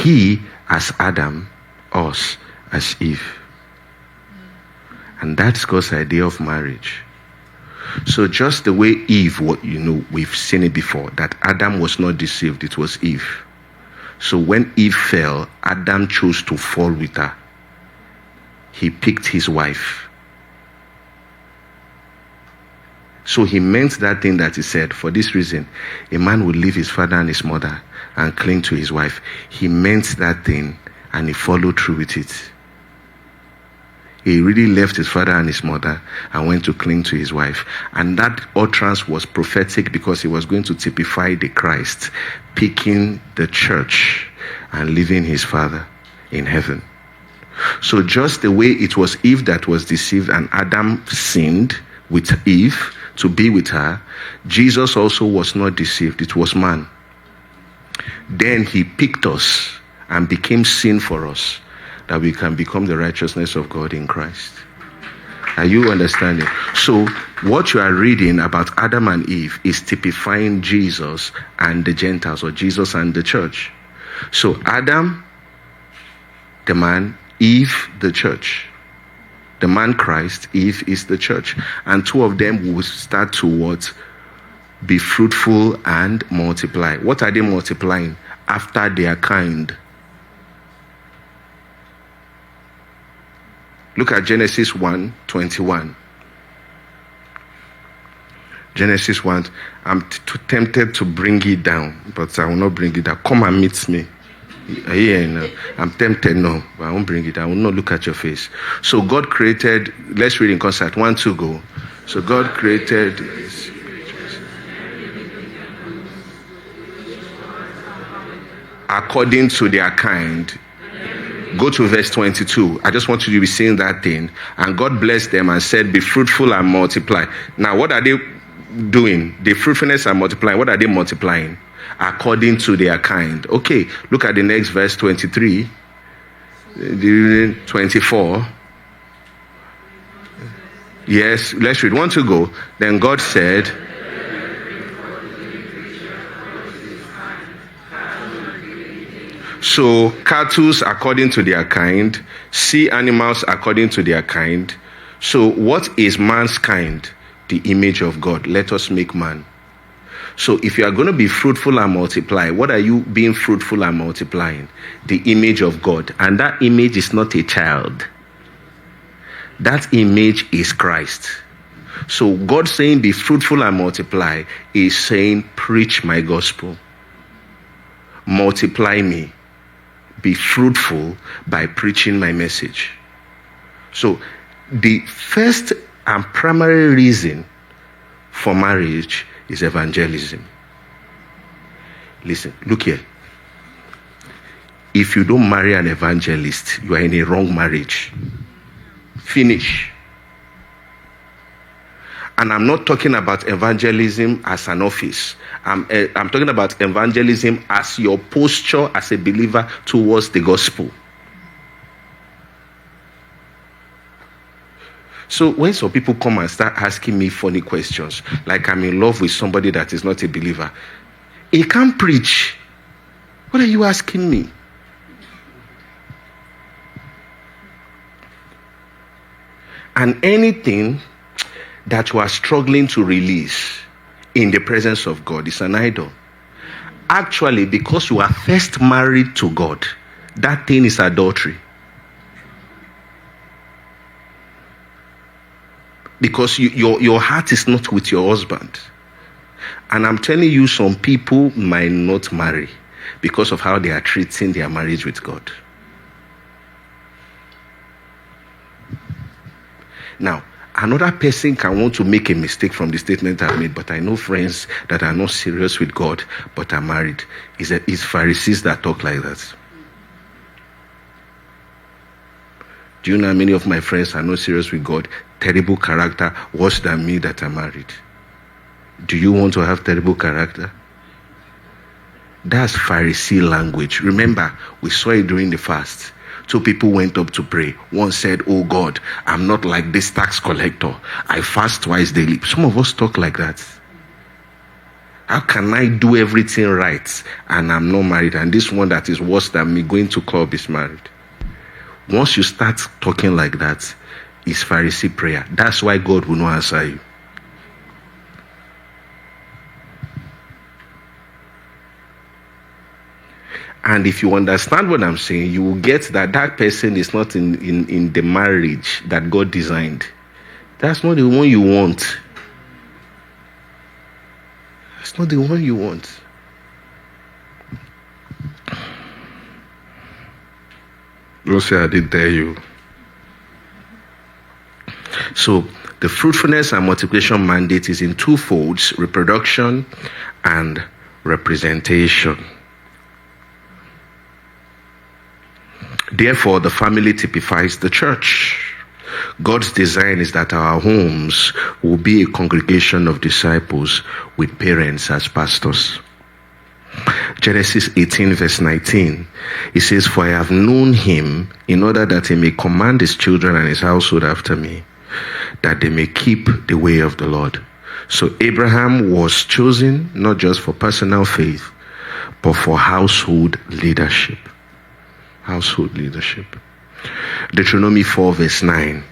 He as Adam, us as Eve. And that's God's idea of marriage. So just the way Eve, we've seen it before, that Adam was not deceived, it was Eve. So when Eve fell, Adam chose to fall with her. He picked his wife. So he meant that thing that he said. For this reason, a man would leave his father and his mother and cling to his wife. He meant that thing and he followed through with it. He really left his father and his mother and went to cling to his wife. And that utterance was prophetic because he was going to typify the Christ, picking the church and leaving his father in heaven. So just the way it was Eve that was deceived and Adam sinned with Eve to be with her, Jesus also was not deceived. It was man. Then he picked us and became sin for us, that we can become the righteousness of God in Christ. Are you understanding? So what you are reading about Adam and Eve is typifying Jesus and the Gentiles, or Jesus and the church. So Adam, the man, Eve, the church. The man Christ, Eve is the church. And two of them will start to what? Be fruitful and multiply. What are they multiplying? After their kind. Look at Genesis 1:21. Genesis 1. I'm tempted to bring it down, but I will not bring it down. Come and meet me. Yeah, I'm tempted, no, but I won't bring it. I will not look at your face. So God created, let's read in concert. 1, 2, go. So God created according to their kind. Go to verse 22. I just want you to be saying that thing. And God blessed them and said, be fruitful and multiply. Now, what are they doing? The fruitfulness and multiplying. What are they multiplying? According to their kind. Okay, look at the next verse, 23. 24. Yes, let's read. 1 to go. Then God said, so cattle according to their kind, sea animals according to their kind. So what is man's kind? The image of God. Let us make man. So if you are going to be fruitful and multiply, what are you being fruitful and multiplying? The image of God. And that image is not a child. That image is Christ. So God saying be fruitful and multiply is saying preach my gospel. Multiply me. Be fruitful by preaching my message. So the first and primary reason for marriage is evangelism. Listen, look here. If you don't marry an evangelist, you are in a wrong marriage. Finish. And I'm not talking about evangelism as an office. I'm talking about evangelism as your posture as a believer towards the gospel. So when some people come and start asking me funny questions, like I'm in love with somebody that is not a believer, he can't preach. What are you asking me? And anything that you are struggling to release in the presence of God is an idol. Actually, because you are first married to God, that thing is adultery. Because your heart is not with your husband. And I'm telling you, some people might not marry because of how they are treating their marriage with God. Now, another person can want to make a mistake from the statement I've made, but I know friends that are not serious with God but are married. It's Pharisees that talk like that. Do you know how many of my friends are not serious with God? Terrible character, worse than me that are married. Do you want to have terrible character? That's Pharisee language. Remember, we saw it during the fast. Two people went up to pray. One said, oh God, I'm not like this tax collector. I fast twice daily. Some of us talk like that. How can I do everything right and I'm not married? And this one that is worse than me going to club is married. Once you start talking like that, it's Pharisee prayer. That's why God will not answer you. And if you understand what I'm saying, you will get that that person is not in the marriage that God designed. That's not the one you want. That's not the one you want. Don't say I didn't tell you. So the fruitfulness and multiplication mandate is in two folds: reproduction and representation. Therefore, the family typifies the church. God's design is that our homes will be a congregation of disciples with parents as pastors. Genesis 18 verse 19, it says, "For I have known him in order that he may command his children and his household after me, that they may keep the way of the Lord." So Abraham was chosen not just for personal faith, but for household leadership. Household leadership. Deuteronomy 4 verse 9.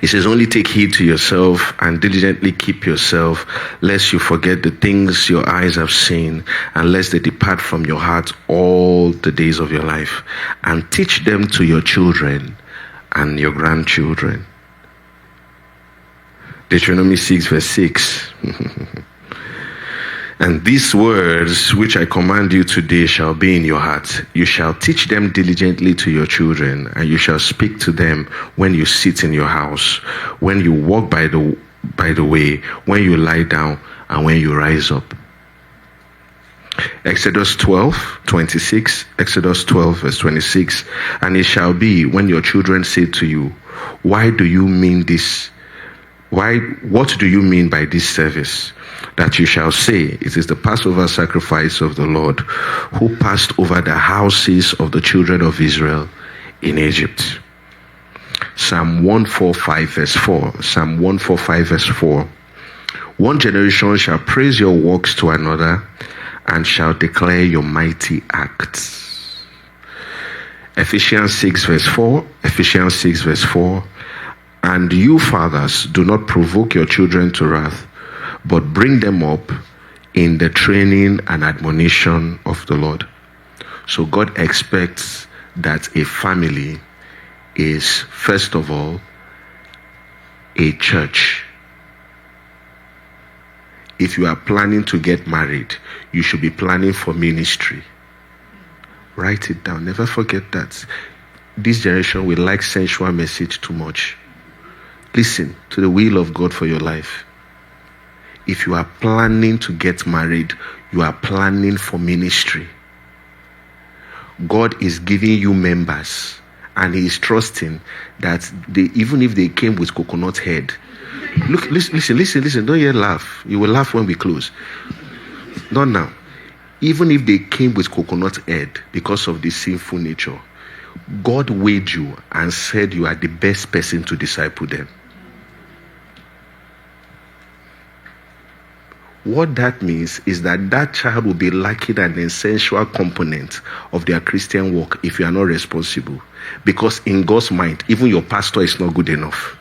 It says, "Only take heed to yourself and diligently keep yourself, lest you forget the things your eyes have seen, and lest they depart from your heart all the days of your life, and teach them to your children and your grandchildren." Deuteronomy 6 verse 6. "And these words which I command you today shall be in your heart. You shall teach them diligently to your children, and you shall speak to them when you sit in your house, when you walk by the way, when you lie down, and when you rise up." Exodus 12:26. Exodus 12 verse 26. "And it shall be when your children say to you, What do you mean by this service? That you shall say, It is the Passover sacrifice of the Lord, who passed over the houses of the children of Israel in Egypt." Psalm 145 verse 4. Psalm 145 verse 4. "One generation shall praise your works to another, and shall declare your mighty acts." Ephesians 6 verse 4. Ephesians 6 verse 4. "And you fathers, do not provoke your children to wrath, but bring them up in the training and admonition of the Lord." So God expects that a family is, first of all, a church. If you are planning to get married, you should be planning for ministry. Write it down. Never forget that. This generation will like sensual message too much. Listen to the will of God for your life. If you are planning to get married, you are planning for ministry. God is giving you members, and He is trusting that even if they came with coconut head. Look, listen. Don't yet laugh. You will laugh when we close. Not now. Even if they came with coconut head because of this sinful nature, God weighed you and said you are the best person to disciple them. What that means is that that child will be lacking an essential component of their Christian walk if you are not responsible. Because in God's mind, even your pastor is not good enough.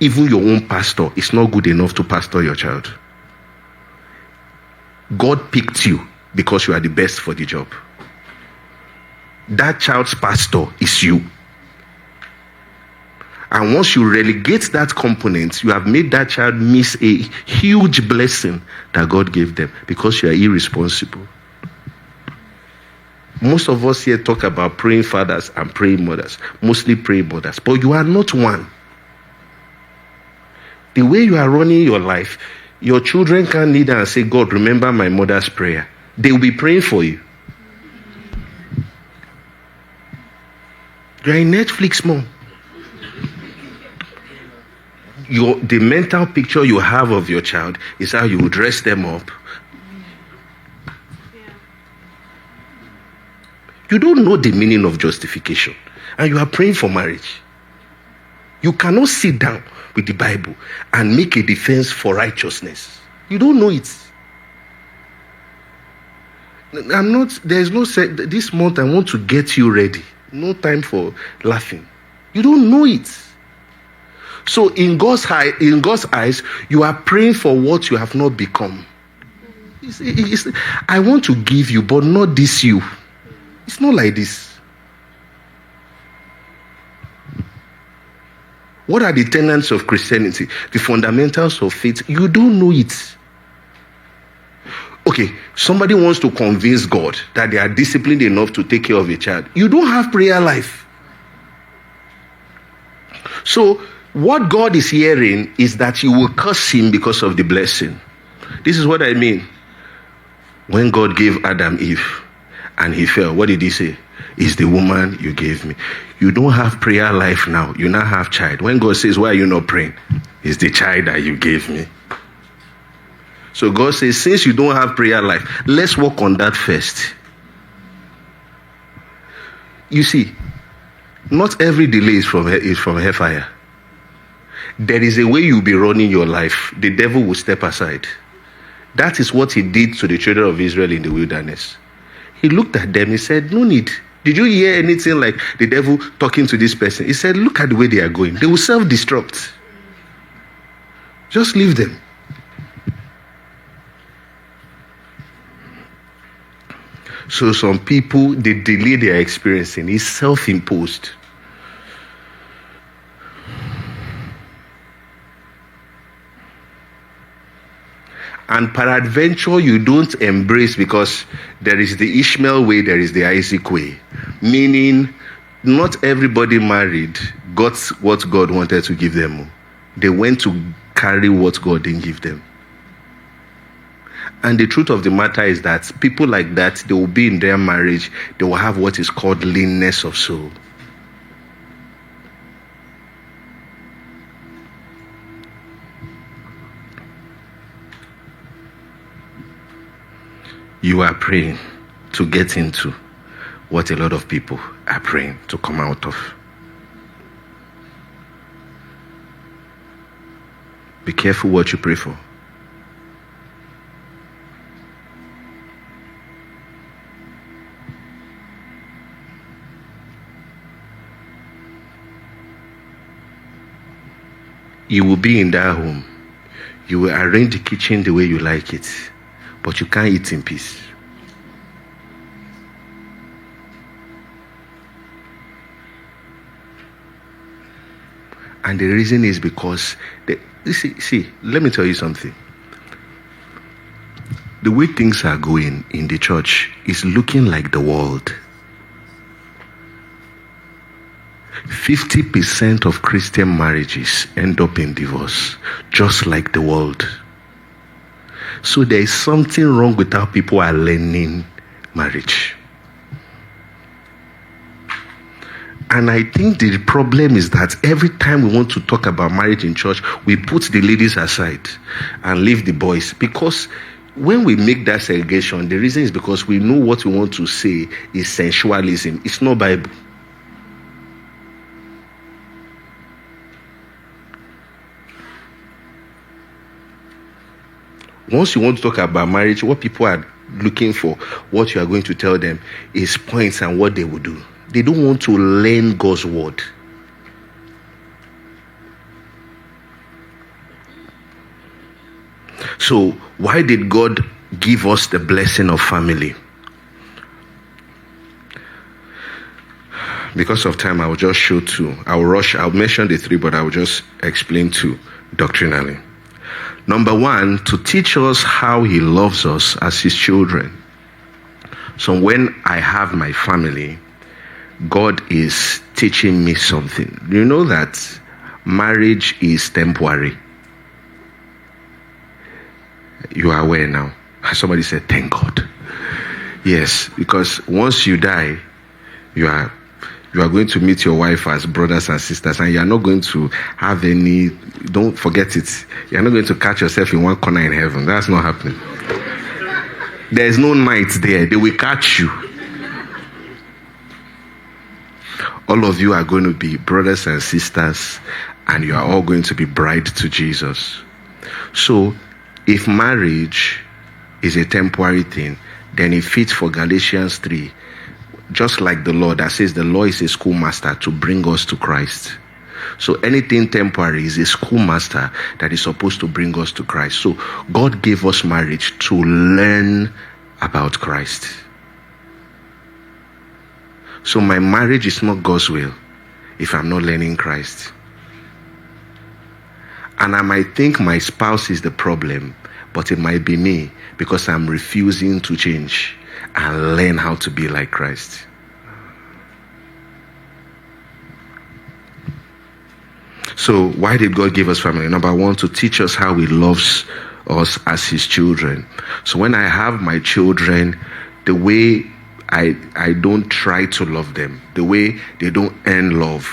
Even your own pastor is not good enough to pastor your child. God picked you because you are the best for the job. That child's pastor is you. And once you relegate that component, you have made that child miss a huge blessing that God gave them because you are irresponsible. Most of us here talk about praying fathers and praying mothers, mostly praying mothers, but you are not one. The way you are running your life, your children can kneel and say, "God, remember my mother's prayer." They will be praying for you. You are a Netflix mom. The mental picture you have of your child is how you will dress them up. You don't know the meaning of justification, and you are praying for marriage. You cannot sit down with the Bible and make a defense for righteousness. You don't know it. This month I want to get you ready. No time for laughing. You don't know it. So in God's eyes, you are praying for what you have not become. I want to give you, but not this you. It's not like this. What are the tenets of Christianity? The fundamentals of faith? You don't know it. Okay, somebody wants to convince God that they are disciplined enough to take care of a child. You don't have prayer life. So, what God is hearing is that you will curse him because of the blessing. This is what I mean. When God gave Adam Eve and he fell, what did he say? It's the woman you gave me. You don't have prayer life now. You now have child. When God says, why are you not praying? It's the child that you gave me. So God says, since you don't have prayer life, let's work on that first. You see, not every delay is from hellfire. There is a way you'll be running your life. The devil will step aside. That is what he did to the children of Israel in the wilderness. He looked at them, he said, no need. Did you hear anything like the devil talking to this person? He said, look at the way they are going. They will self-destruct. Just leave them. So some people, the delay they are experiencing is self-imposed. And peradventure, you don't embrace because there is the Ishmael way, there is the Isaac way. Meaning, not everybody married got what God wanted to give them. They went to carry what God didn't give them. And the truth of the matter is that people like that, they will be in their marriage, they will have what is called leanness of soul. You are praying to get into what a lot of people are praying to come out of. Be careful what you pray for. You will be in that home. You will arrange the kitchen the way you like it. But you can't eat in peace. And the reason is because, see, let me tell you something. The way things are going in the church is looking like the world. 50% of Christian marriages end up in divorce, just like the world. So there is something wrong with how people are learning marriage. And I think the problem is that every time we want to talk about marriage in church, we put the ladies aside and leave the boys. Because when we make that segregation, the reason is because we know what we want to say is sensualism. It's not Bible. Once you want to talk about marriage, what people are looking for, what you are going to tell them is points and what they will do. They don't want to learn God's word. So why did God give us the blessing of family? Because of time, I will just show two. I'll mention the three, but I will just explain two doctrinally. Number one, to teach us how he loves us as his children. So when I have my family, God is teaching me something. You know that marriage is temporary. You are aware now. Somebody said, thank God. Yes, because once you die, you are going to meet your wife as brothers and sisters, and you are not going to have any, don't forget it, you are not going to catch yourself in one corner in heaven. That's not happening. There is no night there. They will catch you. All of you are going to be brothers and sisters and you are all going to be bride to Jesus. So if marriage is a temporary thing, then it fits for Galatians 3, just like the law that says the law is a schoolmaster to bring us to Christ. So anything temporary is a schoolmaster that is supposed to bring us to Christ. So God gave us marriage to learn about Christ. So my marriage is not God's will if I'm not learning Christ. And I might think my spouse is the problem, but it might be me because I'm refusing to change and learn how to be like Christ. So why did God give us family? Number one, to teach us how he loves us as his children. So when I have my children, the way I don't try to love them, the way they don't earn love,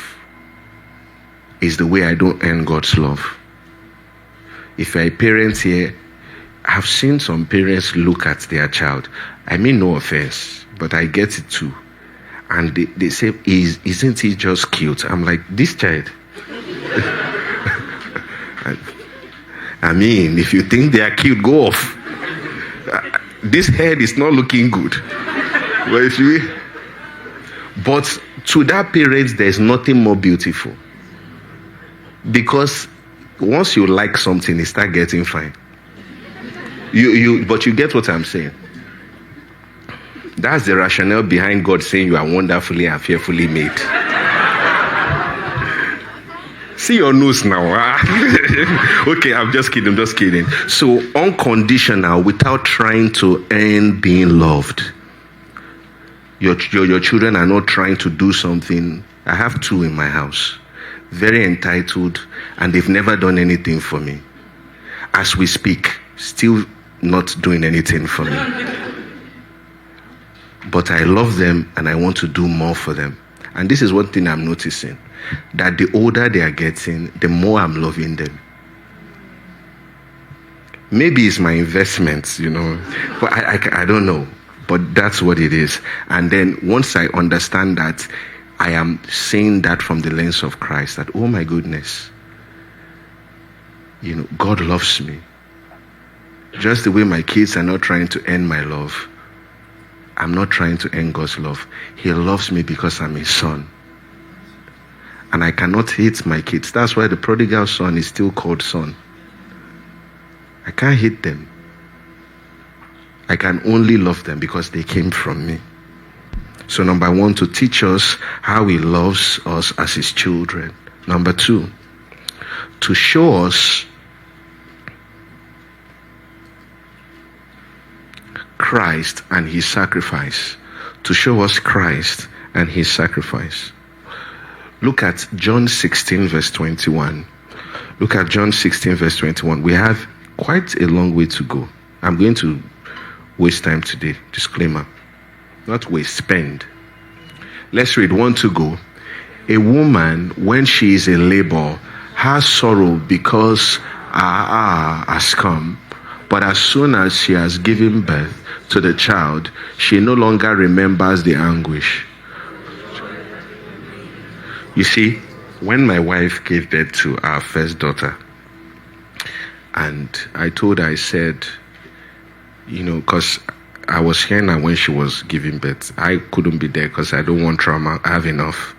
is the way I don't earn God's love. If you're a parent here, I've seen some parents look at their child. I mean no offense, but I get it too. And they say, isn't he just cute? I'm like, this child. I mean, if you think they are cute, go off. This head is not looking good. But to that parent, there's nothing more beautiful. Because once you like something, it starts getting fine. But you get what I'm saying. That's the rationale behind God saying you are wonderfully and fearfully made. See your nose now. Okay, I'm just kidding. So unconditional, without trying to earn being loved. Your children are not trying to do something. I have 2 in my house. Very entitled, and they've never done anything for me. As we speak, still not doing anything for me. But I love them and I want to do more for them. And this is one thing I'm noticing, that the older they are getting, the more I'm loving them. Maybe it's my investments, but I don't know. But that's what it is. And then once I understand that, I am saying that from the lens of Christ, that, oh my goodness, God loves me. Just the way my kids are not trying to earn my love, I'm not trying to earn God's love. He loves me because I'm his son. And I cannot hate my kids. That's why the prodigal son is still called son. I can't hate them. I can only love them because they came from me. So number one, to teach us how he loves us as his children. Number two, to show us Christ and his sacrifice. To show us Christ and his sacrifice. Look at John 16 verse 21. Look at John 16 verse 21. We have quite a long way to go. I'm going to waste time today. Disclaimer. Not waste, spend. Let's read 1 to go. A woman, when she is in labor, has sorrow because has come. But as soon as she has given birth to the child, she no longer remembers the anguish. You see, when my wife gave birth to our first daughter, and I told her, I said, because I was hearing her when she was giving birth. I couldn't be there because I don't want trauma. I have enough.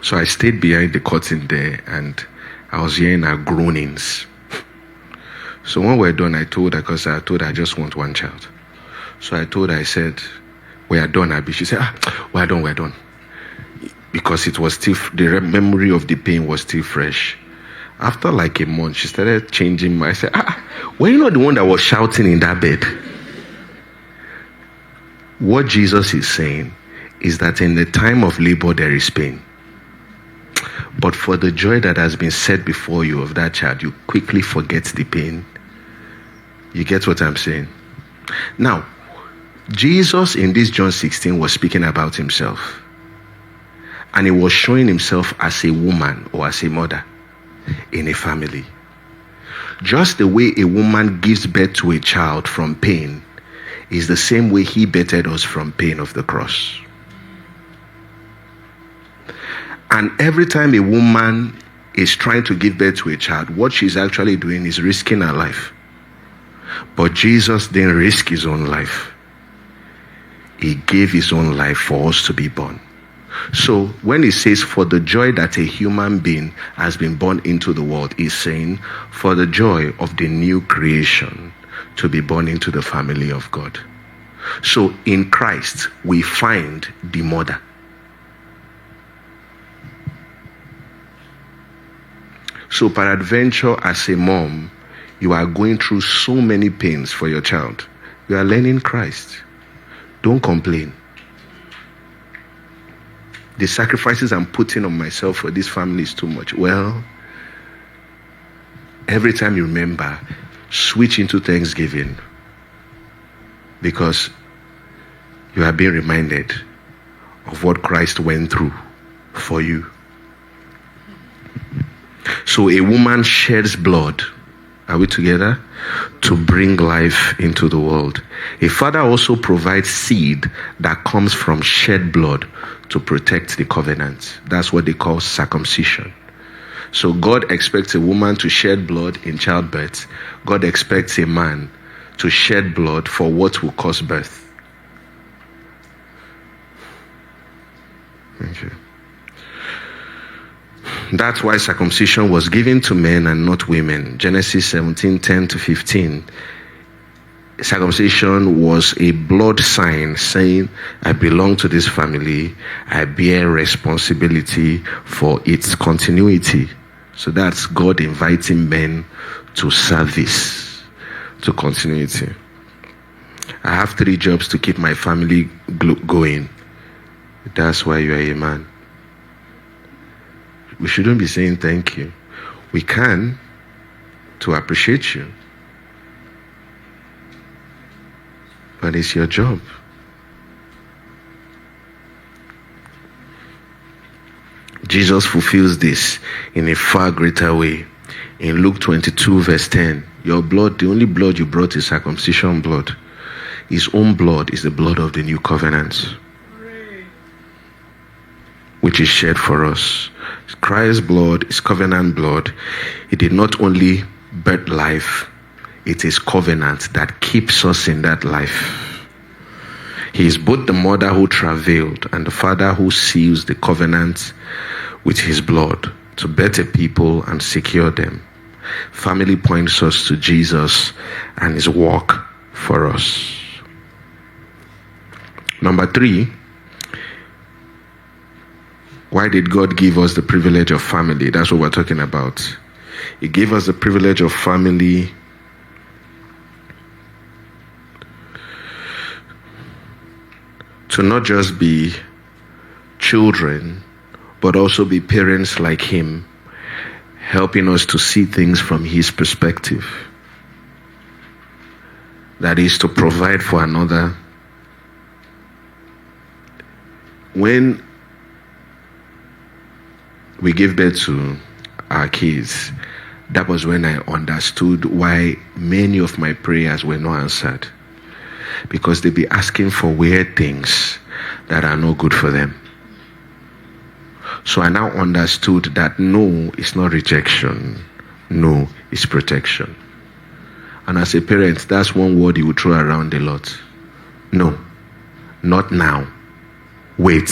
So I stayed behind the curtain there and I was hearing her groanings. So when we're done, I told her, because I told her I just want one child. So I told her, I said, we are done, Abby. She said, we're done. Because it was still, the memory of the pain was still fresh. After like a month, she started changing. I said, were you not the one that was shouting in that bed? What Jesus is saying is that in the time of labor, there is pain. But for the joy that has been set before you of that child, you quickly forget the pain. You get what I'm saying? Now, Jesus in this John 16 was speaking about himself. And he was showing himself as a woman or as a mother in a family. Just the way a woman gives birth to a child from pain is the same way he bettered us from pain of the cross. And every time a woman is trying to give birth to a child, what she's actually doing is risking her life. But Jesus didn't risk his own life. He gave his own life for us to be born. So when he says, for the joy that a human being has been born into the world, he's saying, for the joy of the new creation to be born into the family of God. So in Christ, we find the mother. So peradventure, as a mom, you are going through so many pains for your child. You are learning Christ. Don't complain. The sacrifices I'm putting on myself for this family is too much. Well, every time you remember, switch into thanksgiving, because you are being reminded of what Christ went through for you. So a woman sheds blood. Are we together? To bring life into the world. A father also provides seed that comes from shed blood to protect the covenant. That's what they call circumcision. So God expects a woman to shed blood in childbirth. God expects a man to shed blood for what will cause birth. Okay. That's why circumcision was given to men and not women. Genesis 17:10-15. Circumcision was a blood sign saying, I belong to this family. I bear responsibility for its continuity. So that's God inviting men to service, to continuity. I have 3 jobs to keep my family going. That's why you are a man. We shouldn't be saying thank you. We can, to appreciate you. But it's your job. Jesus fulfills this in a far greater way. In Luke 22 verse 10, your blood, the only blood you brought is circumcision blood. His own blood is the blood of the new covenant, which is shed for us. Christ's blood is covenant blood. It did not only birth life, it is covenant that keeps us in that life. He is both the mother who travailed and the father who seals the covenant with his blood to better people and secure them. Family points us to Jesus and his work for us. Number 3, why did God give us the privilege of family? That's what we're talking about. He gave us the privilege of family to not just be children, but also be parents like him, helping us to see things from his perspective. That is, to provide for another. When we gave birth to our kids, that was when I understood why many of my prayers were not answered. Because they be asking for weird things that are not good for them. So I now understood that no, it's not rejection. No, it's protection. And as a parent, that's one word you will throw around a lot. No, not now. Wait.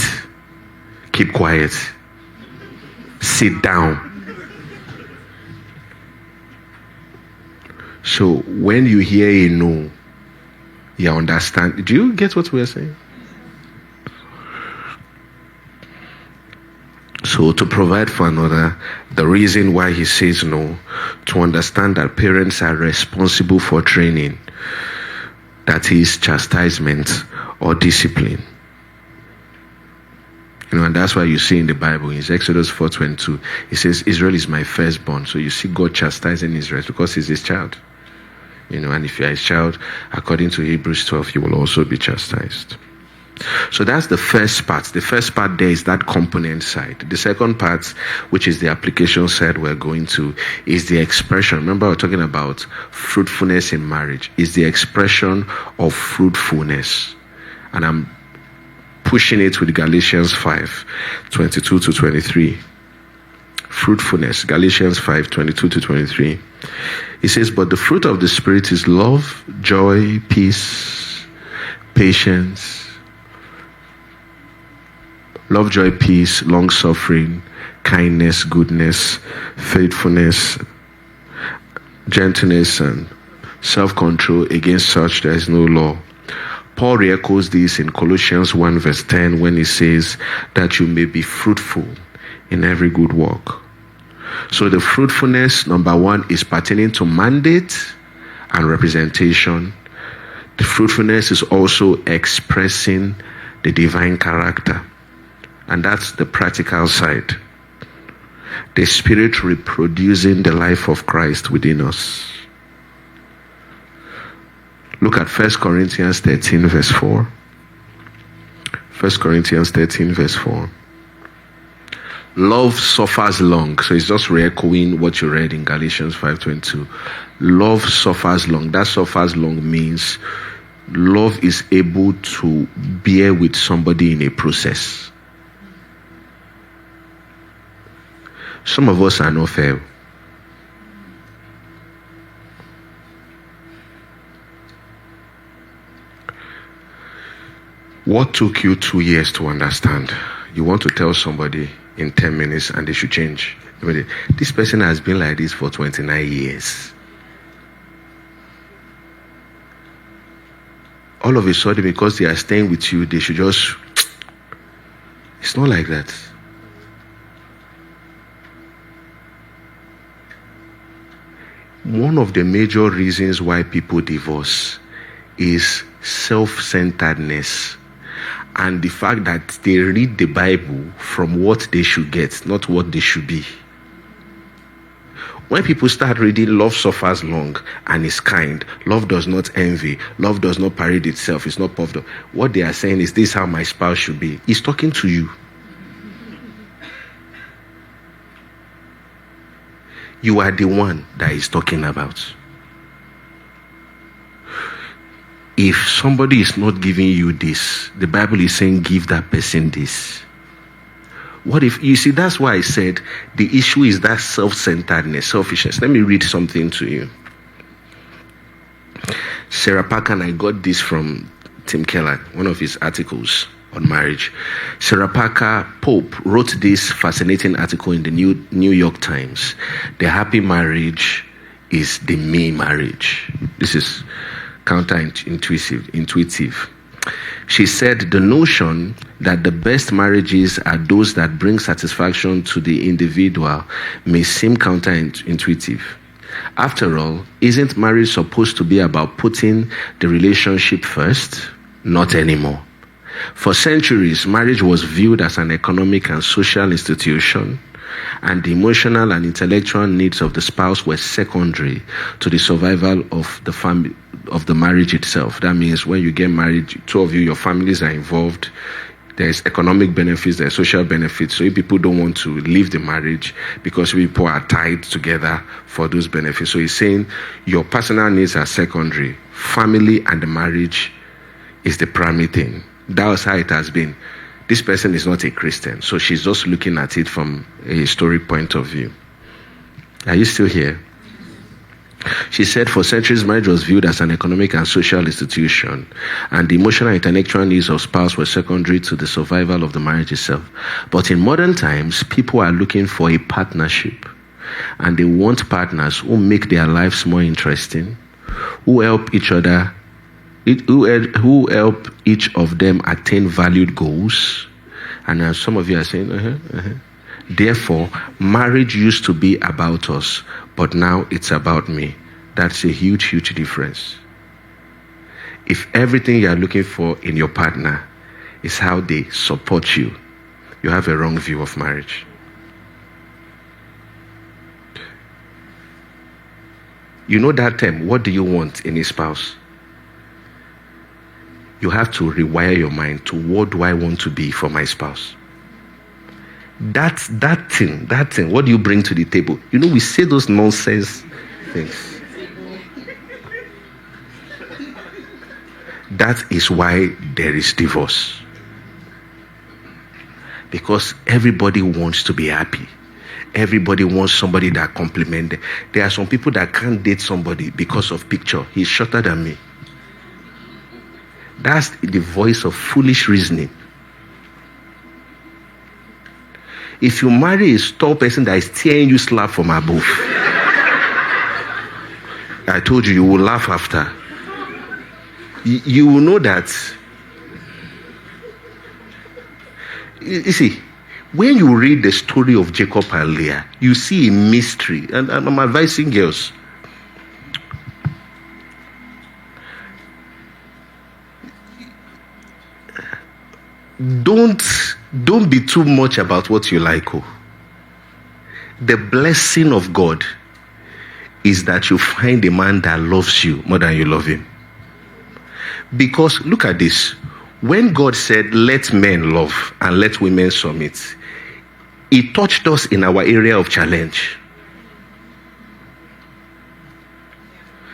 Keep quiet. Sit down. So when you hear a no, you understand. Do you get what we're saying? So to provide for another, the reason why he says no, to understand that parents are responsible for training, that is chastisement or discipline. And that's why you see in the Bible, in Exodus 4:22, it says, Israel is my firstborn. So you see God chastising Israel because he's his child. And if you are his child, according to Hebrews 12, you will also be chastised. So that's the first part. The first part there is that component side. The second part, which is the application side we're going to, is the expression. Remember, we're talking about fruitfulness in marriage. Is the expression of fruitfulness. And I'm pushing it with Galatians 5:22 to 23. Fruitfulness, Galatians 5:22 to 23. It says, but the fruit of the Spirit is love, joy, peace, patience, love, joy, peace, long-suffering, kindness, goodness, faithfulness, gentleness, and self-control. Against such there is no law. Paul re-echoes this in Colossians 1 verse 10 when he says that you may be fruitful in every good work. So the fruitfulness, number one, is pertaining to mandate and representation. The fruitfulness is also expressing the divine character. And that's the practical side. The Spirit reproducing the life of Christ within us. Look at 1 Corinthians 13 verse 4. 1 Corinthians 13 verse 4. Love suffers long. So it's just re-echoing what you read in Galatians 5:22. Love suffers long. That suffers long means love is able to bear with somebody in a process. Some of us are not fair. What took you 2 years to understand? You want to tell somebody in 10 minutes and they should change. This person has been like this for 29 years. All of a sudden, because they are staying with you, they should just... It's not like that. One of the major reasons why people divorce is self-centeredness and the fact that they read the Bible from what they should get, not what they should be. When people start reading love suffers long and is kind, love does not envy, love does not parade itself, it's not puffed up, what they are saying is this is how my spouse should be. He's talking to you. You are the one that he's talking about. If somebody is not giving you this, the Bible is saying give that person this. What if, you see, that's why I said the issue is that self-centeredness, selfishness. Let me read something to you. Sarah Parker, and I got this from Tim Keller, one of his articles on marriage. Sarah Parker Pope wrote this fascinating article in the New York Times. The happy marriage is the me marriage. This is counterintuitive. She said the notion that the best marriages are those that bring satisfaction to the individual may seem counterintuitive. After all, isn't marriage supposed to be about putting the relationship first? Not anymore. For centuries, marriage was viewed as an economic and social institution, and the emotional and intellectual needs of the spouse were secondary to the survival of the family, of the marriage itself. That means when you get married, two of you, your families are involved. There's economic benefits, there's social benefits. So if people don't want to leave the marriage because people are tied together for those benefits. So he's saying your personal needs are secondary. Family and the marriage is the primary thing. That was how it has been. This person is not a Christian, so she's just looking at it from a historic point of view. Are you still here? She said for centuries, marriage was viewed as an economic and social institution, and the emotional and intellectual needs of spouse were secondary to the survival of the marriage itself. But in modern times, people are looking for a partnership, and they want partners who make their lives more interesting, who help each other, who help each of them attain valued goals. And as some of you are saying, therefore, marriage used to be about us, but now it's about me. That's a huge, huge difference. If everything you are looking for in your partner is how they support you, you have a wrong view of marriage. You know that term, what do you want in a spouse? You have to rewire your mind to what do I want to be for my spouse? That thing, what do you bring to the table? You know, we say those nonsense things. That is why there is divorce. Because everybody wants to be happy. Everybody wants somebody that compliments them. There are some people that can't date somebody because of picture. He's shorter than me. That's the voice of foolish reasoning. If you marry a tall person that is tearing you slap from above, I told you, you will laugh after. You will know that. You see, when you read the story of Jacob and Leah, you see a mystery. And I'm advising girls. Don't be too much about what you like. The blessing of God is that you find a man that loves you more than you love him. Because look at this. When God said, let men love and let women submit, He touched us in our area of challenge.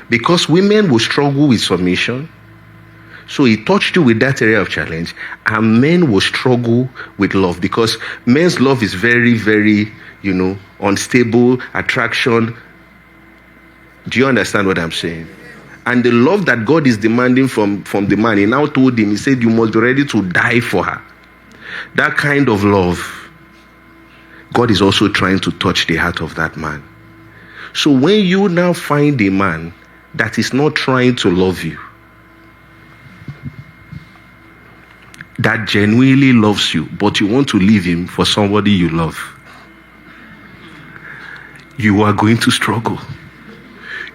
Because women will struggle with submission, so He touched you with that area of challenge, and men will struggle with love, because men's love is very, very, unstable, attraction. Do you understand what I'm saying? And the love that God is demanding from the man, He now told him, He said, you must be ready to die for her. That kind of love, God is also trying to touch the heart of that man. So when you now find a man that is not trying to love you, that genuinely loves you, but you want to leave him for somebody you love, you are going to struggle.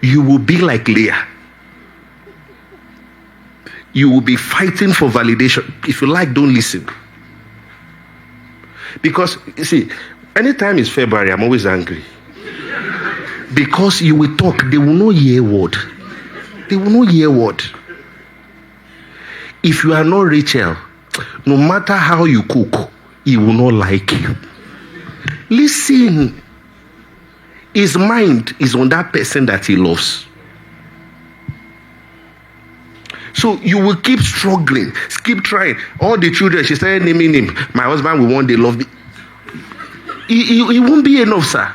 You will be like Leah. You will be fighting for validation. If you like, don't listen. Because, you see, anytime it's February, I'm always angry. Because you will talk, they will not hear word. They will not hear word. If you are not Rachel, no matter how you cook, he will not like you. Listen. His mind is on that person that he loves. So you will keep struggling, keep trying. All the children, she started naming him. My husband will one day love me. It won't be enough, sir.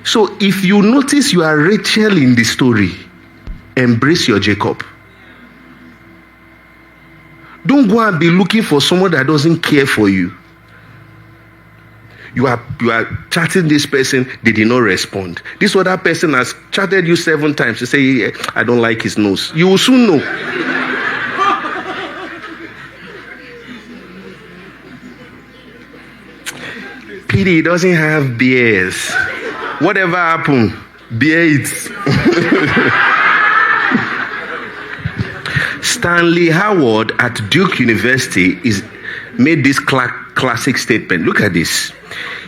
So if you notice you are Rachel in the story, embrace your Jacob. Don't go and be looking for someone that doesn't care for you. You are chatting this person, they did not respond. This other person has chatted you 7 times to say, I don't like his nose. You will soon know. Pity he doesn't have beers. Whatever happened, beer eats. Stanley Howard at Duke University made this classic statement. Look at this.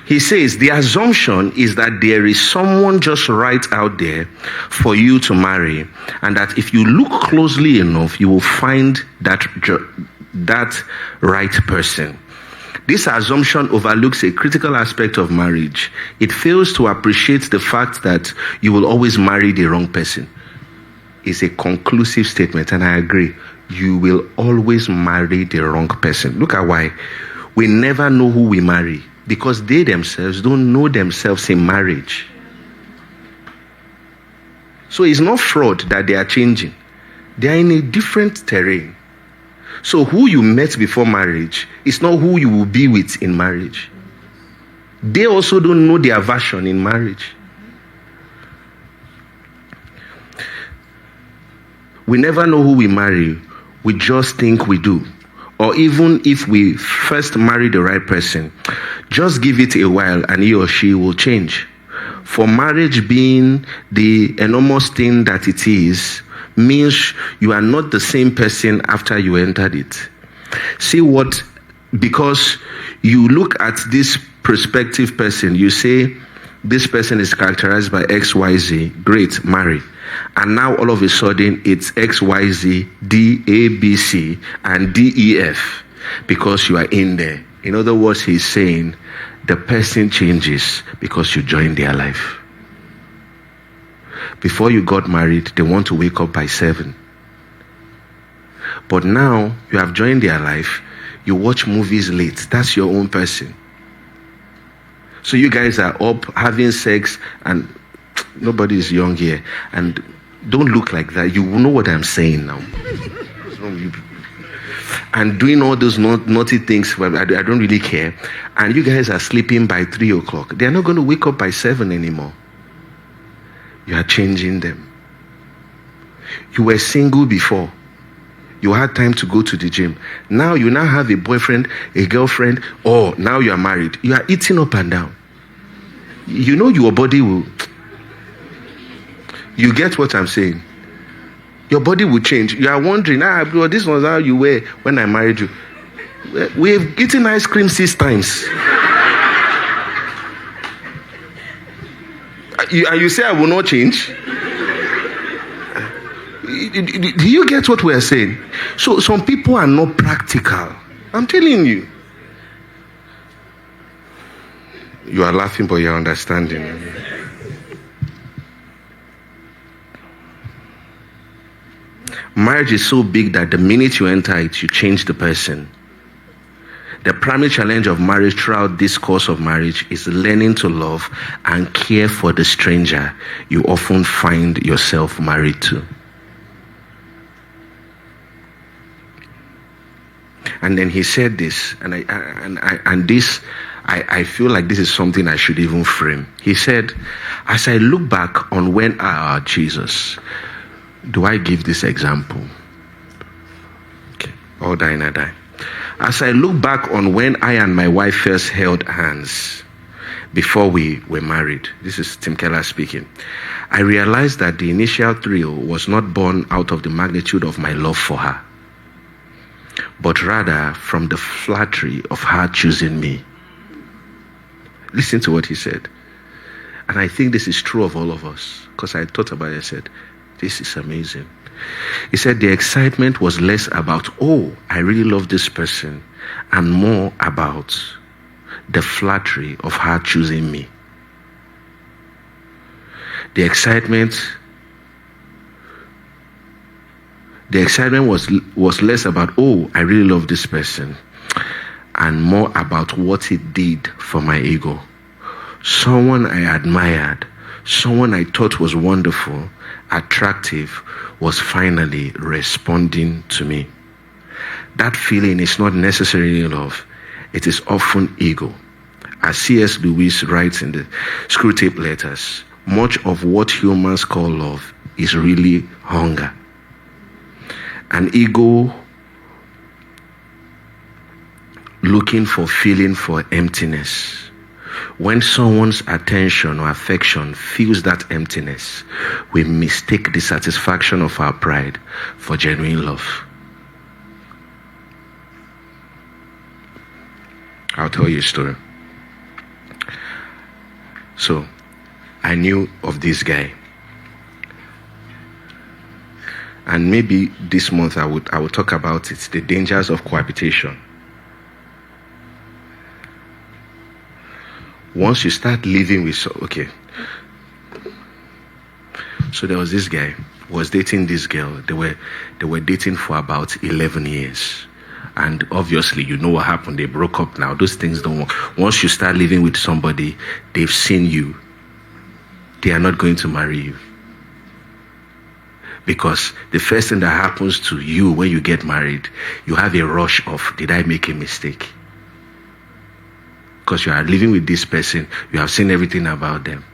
He says, the assumption is that there is someone just right out there for you to marry, and that if you look closely enough, you will find that right person. This assumption overlooks a critical aspect of marriage. It fails to appreciate the fact that you will always marry the wrong person. It's a conclusive statement, and I agree. You will always marry the wrong person. Look at why. We never know who we marry, because they themselves don't know themselves in marriage. So it's not fraud that they are changing. They are in a different terrain. So who you met before marriage is not who you will be with in marriage. They also don't know their version in marriage. We never know who we marry. We just think we do. Or even if we first marry the right person, just give it a while and he or she will change. For marriage being the enormous thing that it is, means you are not the same person after you entered it. See what, because you look at this prospective person, you say, this person is characterized by XYZ, great, marry. And now all of a sudden it's XYZ, D, A, B, C, and D, E, F, because you are in there. In other words, he's saying the person changes because you join their life. Before you got married, they want to wake up by 7. But now you have joined their life, you watch movies late. That's your own person. So you guys are up having sex, and nobody is young here. And don't look like that. You know what I'm saying now. And doing all those naughty things, I don't really care. And you guys are sleeping by 3 o'clock. They're not going to wake up by 7 anymore. You are changing them. You were single before. You had time to go to the gym. Now you now have a boyfriend, a girlfriend, or now you are married. You are eating up and down. You know your body will... You get what I'm saying? Your body will change. You are wondering, bro, this was how you were when I married you. We've eaten ice cream 6 times. And you say I will not change? Do you get what we are saying? So some people are not practical. I'm telling you. You are laughing, but you're understanding. Marriage is so big that the minute you enter it, you change the person. The primary challenge of marriage throughout this course of marriage is learning to love and care for the stranger you often find yourself married to. And then he said this, and I feel like this is something I should even frame. He said, as I look back on when Jesus, do I give this example? Okay, all die and I die. As I look back on when I and my wife first held hands before we were married, this is Tim Keller speaking, I realized that the initial thrill was not born out of the magnitude of my love for her, but rather from the flattery of her choosing me. Listen to what he said. And I think this is true of all of us, because I thought about it. I said, this is amazing. He said the excitement was less about, oh, I really love this person, and more about the flattery of her choosing me. The excitement was less about, oh, I really love this person, and more about what it did for my ego. Someone I admired, someone I thought was wonderful, attractive, was finally responding to me. That feeling is not necessarily love. It is often ego. As C.S. Lewis writes in the Screwtape Letters, much of what humans call love is really hunger. An ego looking for feeling for emptiness. When someone's attention or affection fills that emptiness, we mistake the satisfaction of our pride for genuine love. I'll tell you a story. So, I knew of this guy. And maybe this month I would talk about it, the dangers of cohabitation. Once you start living with, so there was this guy who was dating this girl. They were dating for about 11 years. And obviously, you know what happened. They broke up now. Those things don't work. Once you start living with somebody, they've seen you. They are not going to marry you. Because the first thing that happens to you when you get married, you have a rush of, did I make a mistake? Because you are living with this person, you have seen everything about them.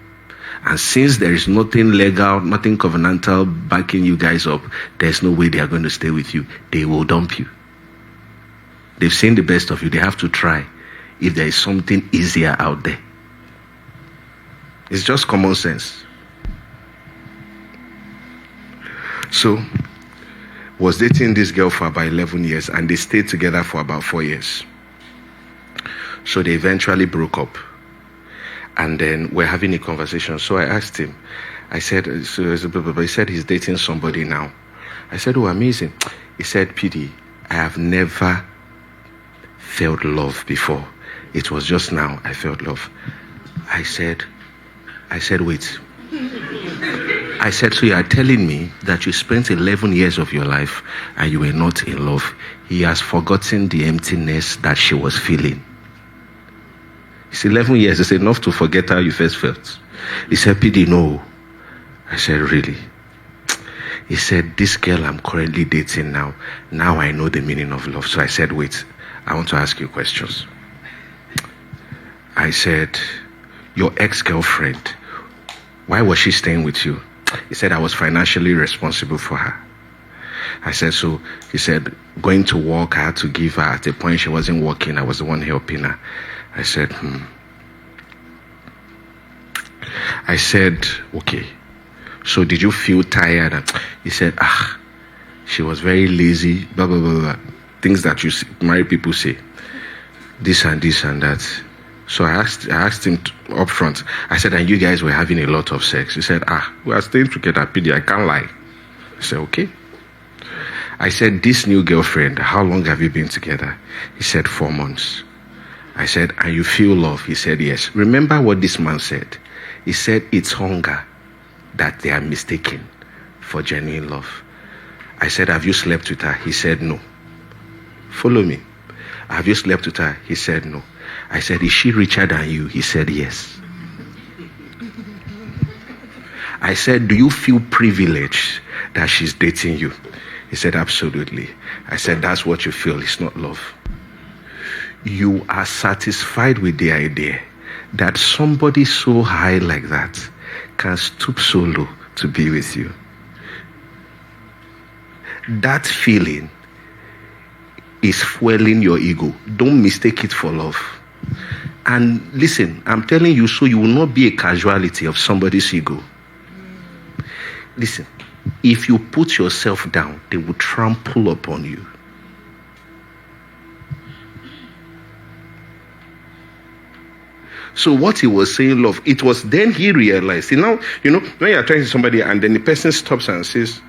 And since there is nothing legal, nothing covenantal backing you guys up, there's no way they are going to stay with you. They will dump you. They've seen the best of you. They have to try if there is something easier out there. It's just common sense. So, was dating this girl for about 11 years, and they stayed together for about 4 years. So they eventually broke up. And then we're having a conversation. So I asked him, I said, he said he's dating somebody now. I said, oh, amazing. He said, PD, I have never felt love before. It was just now I felt love. I said, wait. I said, so you are telling me that you spent 11 years of your life and you were not in love. He has forgotten the emptiness that she was feeling. He It's 11 years. It's enough to forget how you first felt. He said, PD, no. I said, really? He said, this girl I'm currently dating now I know the meaning of love. So I said, wait, I want to ask you questions. I said, your ex-girlfriend, why was she staying with you? He said, I was financially responsible for her. I said, so he said, going to work, I had to give her. At a point she wasn't working, I was the one helping her. I said, I said, okay. So did you feel tired? He said, she was very lazy, blah, blah, blah, blah. Things that married people say. This and that. So I asked him up front. I said, and you guys were having a lot of sex. He said, we are staying together, PD, I can't lie. I said, okay. I said, this new girlfriend, how long have you been together? He said, 4 months. I said, and you feel love? He said, yes. Remember what this man said? He said, it's hunger that they are mistaken for genuine love. I said, have you slept with her? He said, no. Follow me. Have you slept with her? He said, no. I said, is she richer than you? He said, yes. I said, do you feel privileged that she's dating you? He said, absolutely. I said, that's what you feel. It's not love. You are satisfied with the idea that somebody so high like that can stoop so low to be with you. That feeling is fueling your ego. Don't mistake it for love. And listen, I'm telling you, so you will not be a casualty of somebody's ego. Listen, if you put yourself down, they will trample upon you. So what he was saying, love, it was then he realized. See, now, when you're talking to somebody and then the person stops and says,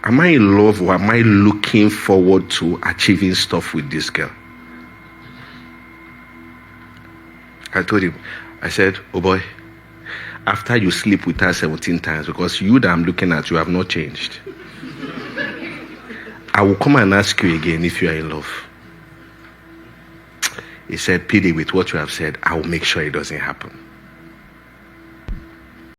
am I in love or am I looking forward to achieving stuff with this girl? I told him, I said, oh boy, after you sleep with her 17 times, because you that I'm looking at, you have not changed. I will come and ask you again if you are in love. He said, PD, with what you have said, I will make sure it doesn't happen.